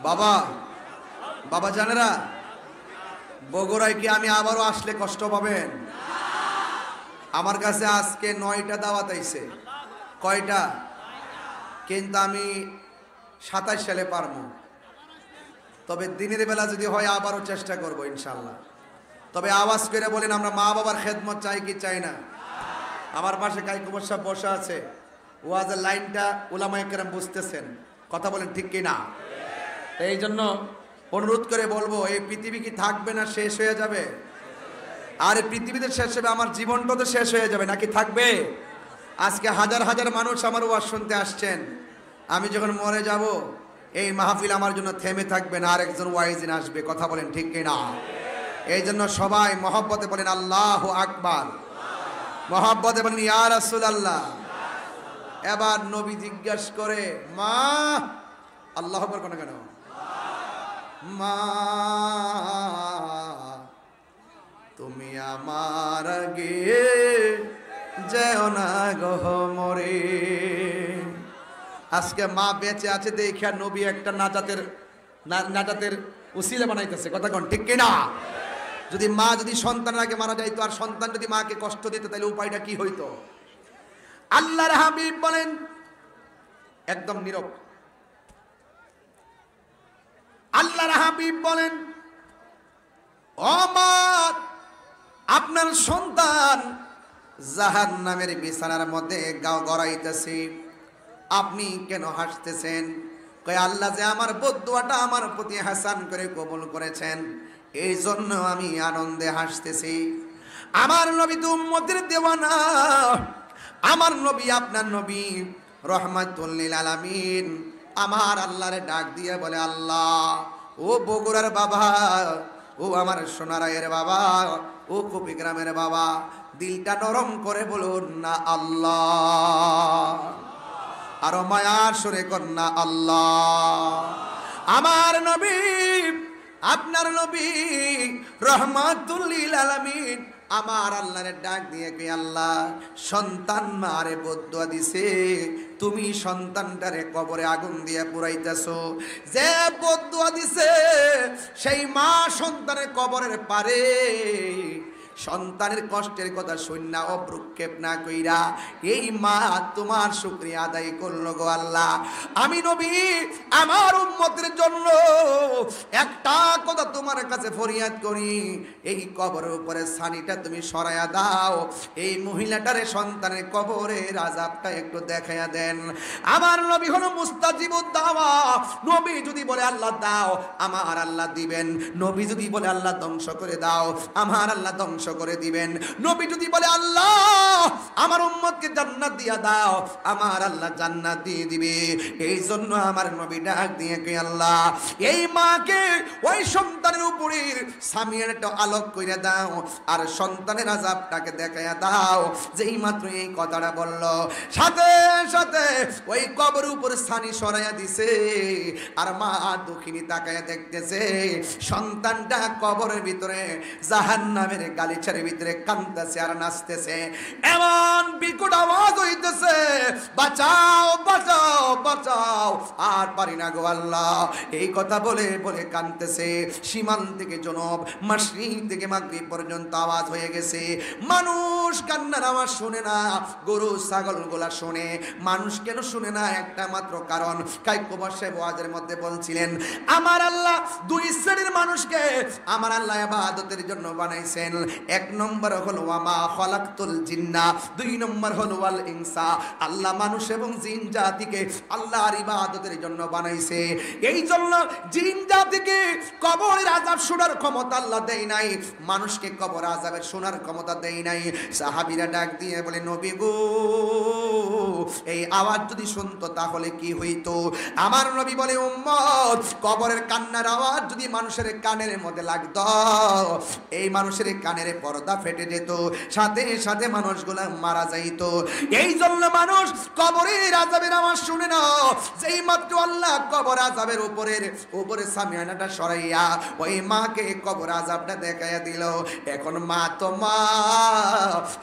বাবা বাবা জানেরা, বগুড়ায় কি আমি আবারও আসলে কষ্ট পাবেন? আমার কাছে আজকে 9টা দাওয়াত আইছে। কয়টা? কিন্তু আমি 27 সালে পারবো। তবে দিনের বেলা যদি হয় আবারও চেষ্টা করব ইনশাল্লাহ। তবে আওয়াজ করে বলেন, আমরা মা বাবার খেদমত চাই কি চাই না? আমার পাশে কাইকুমর সাহেব বসা আছে, ওয়াজের লাইনটা উলামায়ে কেরাম বুঝতেছেন, কথা বলেন ঠিক কি না? এই জন্য অনুরোধ করে বলবো, এই পৃথিবী কি থাকবে না শেষ হয়ে যাবে? আর এই পৃথিবীতে শেষ হবে, আমার জীবনটা তো শেষ হয়ে যাবে নাকি থাকবে? আজকে হাজার হাজার মানুষ আমার ওয়াজ শুনতে আসছেন। আমি যখন মরে যাব, এই মাহফিল আমার জন্য থেমে থাকবে না, আরেকজন ওয়াইজিন আসবে, কথা বলেন ঠিক কি না? এই জন্য সবাই মহব্বতে বলেন আল্লাহু আকবার, মহব্বতে বলেন ইয়া রাসূলুল্লাহ। এবার নবী জিজ্ঞেস করে, মা, আল্লাহু আকবার কোন কেন? মা, তুমি আমার আগে যেও না গো মরে। আজকে মা বেঁচে আছে দেখে নবী একটা নাজাতের উসিলা বানাইতেছে, কথা কোন ঠিক কিনা? যদি মা যদি সন্তানের আগে মারা যাইতো, আর সন্তান যদি মাকে কষ্ট দিত, তাহলে উপায়টা কি হইতো? আল্লাহর হাবিব বলেন, একদম নীরব, আল্লাহর হাবিব বলেন, ও মা, আপনার সন্তান জাহান্নামের বিছানার মধ্যে গাও গড়াইতেছে, আপনি কেন হাসতেছেন? কয়, আল্লাহ যে আমার বদদুয়াটা আমার প্রতি হাসান করে কবুল করেছেন, এই জন্য আমি আনন্দে হাসতেছি। আমার নবী তো উম্মতের দেওয়ানা, আমার নবী আপনার নবী রহমাতুল লিল আলামিন। আমার আল্লাহরে ডাক দিয়ে বলে, আল্লাহ, ও বগুড়ার বাবা, ও আমার সোনারায়ের বাবা, ও কপিগ্রামের বাবা, দিলটা নরম করে বলুন না আল্লাহ, আরো মায়ার সুরে কন্যা আল্লাহ। আমার নবী আপনার নবী রহমাতুল লিল আলামিন আমার আল্লাহরে ডাক দিয়ে কে, আল্লাহ, সন্তান মারে বদদুয়া দিছে, তুমি সন্তানটারে কবরে আগুন দিয়ে পুরাইতেছো। যে বদদুয়া দিছে সেই মা সন্তানের কবরের পারে সন্তানের কষ্টের কথা শুননা অভ্রুক্ষেপ না কইরা এই মা তোমার শুকরিয়া আদায় করলো গো আল্লাহ। আমি নবী আমার উম্মতের জন্য একটা কথা তোমার কাছে ফরিয়াদ করি, এই কবরের উপরে ছানিটা তুমি সরাইয়া দাও, এই মহিলাটারে সন্তানের কবরের আযাবটা একটু দেখাইয়া দেন। আমার নবী হলো মুস্তাজিবুদ দাওয়া। নবী যদি বলে আল্লাহ দাও, আমার আল্লাহ দিবেন। নবী যদি বলে আল্লাহ ধ্বংস করে দাও, আমার আল্লাহ ধ্বংস করে দিবেন। নবী যদি বলে আল্লাহ আমার উম্মতকে জান্নাত দিয়া দাও, আমার আল্লাহ জান্নাত দিয়ে দিবে। এই জন্য আমার নবী ডাক দিয়ে কে, আল্লাহ, এই মাকে ওই সন্তানের উপরে সামিয়ার একটা আলোক কইরা দাও, আর সন্তানের আযাবটাকে দেখাইয়া দাও। যেই মাত্র এই কথাটা বলল, সাথে সাথে ওই কবরের উপর ছানি সরাইয়া দিছে, আর মা দুঃখিনী তাকায়া দেখতেছে সন্তানটা কবরের ভিতরে জাহান্নামের গালিচার ভিতরে কাঁদতেছে আর নাচতেছে। এমন বিকট আওয়াজ হইতেছে, বাঁচাও বাঁচাও বাঁচাও, আর পারি না গো আল্লাহ। এই কথা বলে বলে কাঁদতেছে। সীমান্ত থেকে জনব, মাশরিক থেকে মাগরিব পর্যন্ত আওয়াজ হয়ে গেছে। মানুষ কান্নার আওয়াজ শুনে না, গরু ছাগল গুলা শুনে। মানুষ কেন শুনে না? একটা মাত্র কারণ। কাইকুমর সাহেব ওয়াজের মধ্যে বলছিলেন, আমার আল্লাহ দুই শ্রেণীর মানুষকে আমার আল্লাহ ইবাদতের জন্য বানাইছেন। এক নম্বর হলো ওয়ামা খালাকতুল জিন্না, দুই নম্বর হলো ওয়াল ইনসা। আল্লাহ মানুষ এবং জিন জাতিকে আল্লাহর ইবাদতের জন্য বানাইছে। এই জন্য জিন জাতিকে কবরের আযাব শোনার ক্ষমতা আল্লাহ দেয় নাই, মানুষকে কবর আযাবের শোনার ক্ষমতা দেয় নাই। সাহাবীরা ডাক দিয়ে বলে, নবী গো, এই আওয়াজ যদি শুনতো তাহলে কি হইতো? আমার নবী বলে, উম্মত, কবরের কান্নার আওয়াজ যদি মানুষের কানের মধ্যে লাগতো, এই মানুষের কানের পর্দা ফেটে যেত, সাথে সাথে মানুষগুলা মারা যাইত। এই জন্য মানুষ কবরের আযাবের আওয়াজ শুনে না, যেই মাত্র আল্লাহ কবর আযাবের উপরে সামিয়ানাটা সরাইয়া ওই মাকে কবর আযাবটা দেখাইয়া দিল। এখন মা তো মা,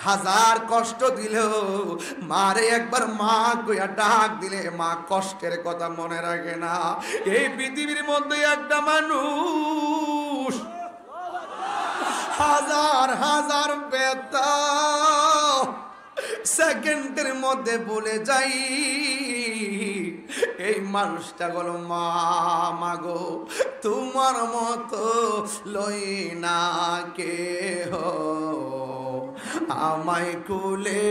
হাজার কষ্ট দিল, মারে একবার মা কইয়া ডাক দিলে মা কষ্টের কথা মনে রাখে না। এই পৃথিবীর মধ্যে একটা মানুষ হাজার হাজার ব্যথা সেকেন্ডের মধ্যে বলে যাই, এই মানুষটা হলো মা। মাগো তোমার মতো লই না কেহ, আমায় কুলে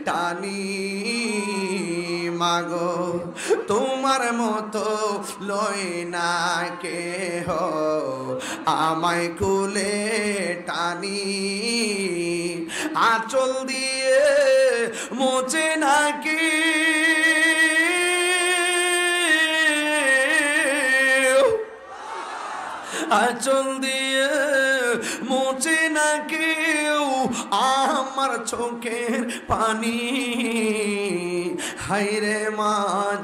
টানি। মাগো তোমার মতো লই না কেহ, আমায় কুলে টানি। আঁচল দিয়ে মোচে নাকি আঁচল দিয়ে মোচে না কেউ আমার চোখের পানি। হায়রে মা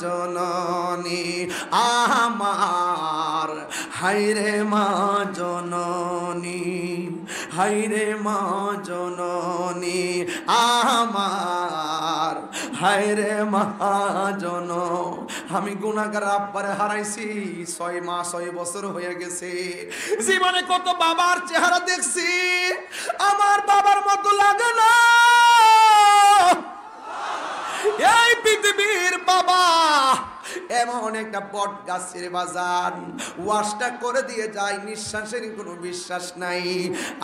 জননী আমার, হায়রে মা জননী, হায়রে মা জননী আমার, হায়রে মা জন। আমি গুনাহগার আব্বারে হারাইছি 6 মাস 6 বছর হয়ে গেছে। জীবনে কত বাবার চেহারা দেখছি, আমার বাবার মতো লাগে না। এই পৃথিবীর বাবা এমন একটা বট গাছের বাজান, ওয়াজটা করে দিয়ে যায়, নিঃশ্বাসের কোনো বিশ্বাস নাই।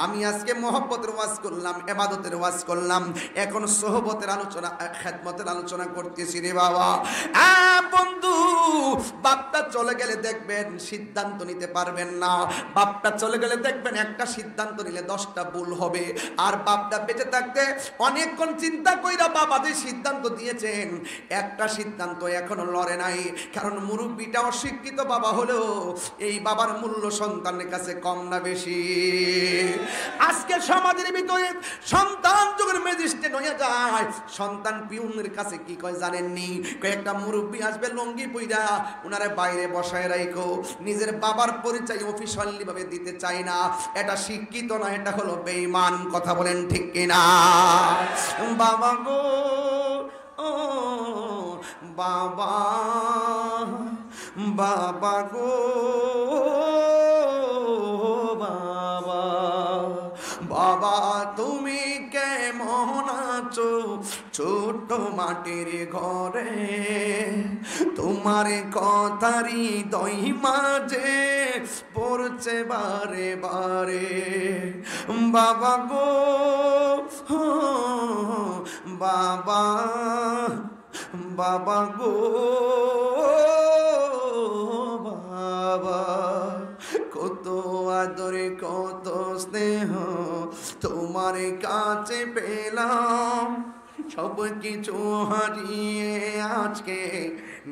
আমি আজকে মহব্বতের ওয়াজ করলাম, ইবাদতের ওয়াজ করলাম, এখন সোহবতের আলোচনা, খেদমতের আলোচনা করতেছি রে বাবা। বন্ধু, বাপটা চলে গেলে দেখবেন সিদ্ধান্ত নিতে পারবেন না। বাপটা চলে গেলে দেখবেন একটা সিদ্ধান্ত নিলে 10টা ভুল হবে। আর বাপটা বেঁচে থাকতে অনেকক্ষণ চিন্তা কইরা বাবা যে সিদ্ধান্ত দিয়েছেন, একটা সিদ্ধান্ত এখনো লড়ে নাই। কারণ মুরব্বিটা অশিক্ষিত বাবা হলেও এই বাবার মূল্য সন্তানের কাছে কম না বেশি? আজকে সমাজের ভিতরে সন্তান যখন ম্যাজিস্ট্রেট হয়ে যায়, সন্তান পিউনের কাছে কি কয় জানেননি? কয়েকটা মুরব্বি আসবে লঙ্গি পইরা, উনারে বাইরে বসায় রাখো। নিজের বাবার পরিচয় অফিসিয়ালি ভাবে দিতে চায় না। এটা শিক্ষিত না, এটা হলো বেঈমান। কথা বলেন ঠিক কিনা? বাবা গো, ও বাবা, বাবা গো বাবা, বাবা তুমি কেমন আছো ছোট মাটির ঘরে? তোমার কথারি দই মাঝে পড়ছে বারে বারে। বাবা গো বাবা, বাবা গো বাবা, কত আদরে কত স্নেহ তোমার কাছে পেলাম, সব কিছু হারিয়ে আজকে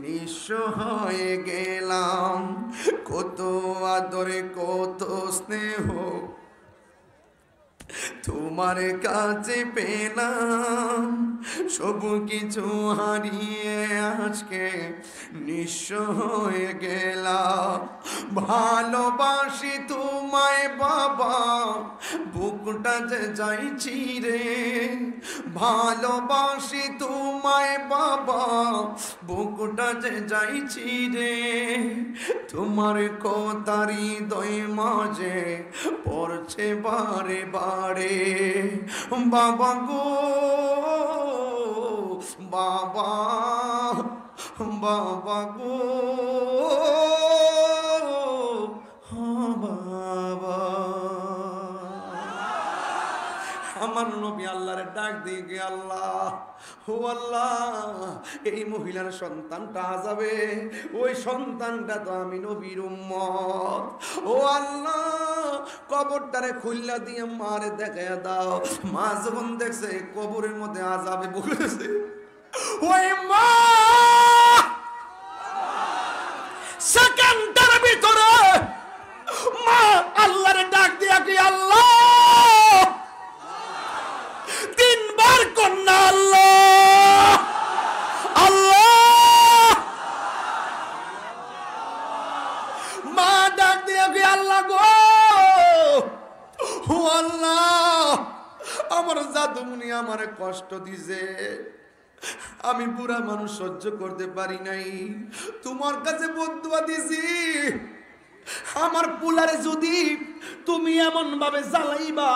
নিঃস্ব হয়ে গেলাম। কত আদরে কত স্নেহ তোমার কাছে পেলাম, সব কিছু হারিয়ে আজকে নিঃস্ব হয়ে গেলাম। ভালোবাসি তোমায় বাবা, বুকটা যে যাইছি রে। ভালোবাসি তোমায় বাবা, বুকটা যে যাইছি রে। তোমার কথারি দই মাঝে পড়ছে বারে বারে। বাবা গো বাবা, বাবা গো বাবা। আমার নবী আল্লাহরে ডাক দিয়ে গে, আল্লাহ ও আল্লাহ, এই মহিলার সন্তানটা যাবে, ওই সন্তানটা তো আমি নবীর উম্মত। ও আল্লাহ, কবরটারে খুললা দিয়ে মারে দেখায়া দাও। মা যখন দেখছে কবরের মধ্যে আযাবে বলেছে, ওই মা সেকেন্ডের ভিতরে মা আল্লাহরে ডাক দিয়া কি, আল্লাহ 3 বার কন্যা, আল্লাহ দিছে, আমি বুড়া মানুষ সহ্য করতে পারি নাই, তোমার কাছে বদুয়া দিছি, আমার পুলারে যদি তুমি এমন ভাবে জ্বালাইবা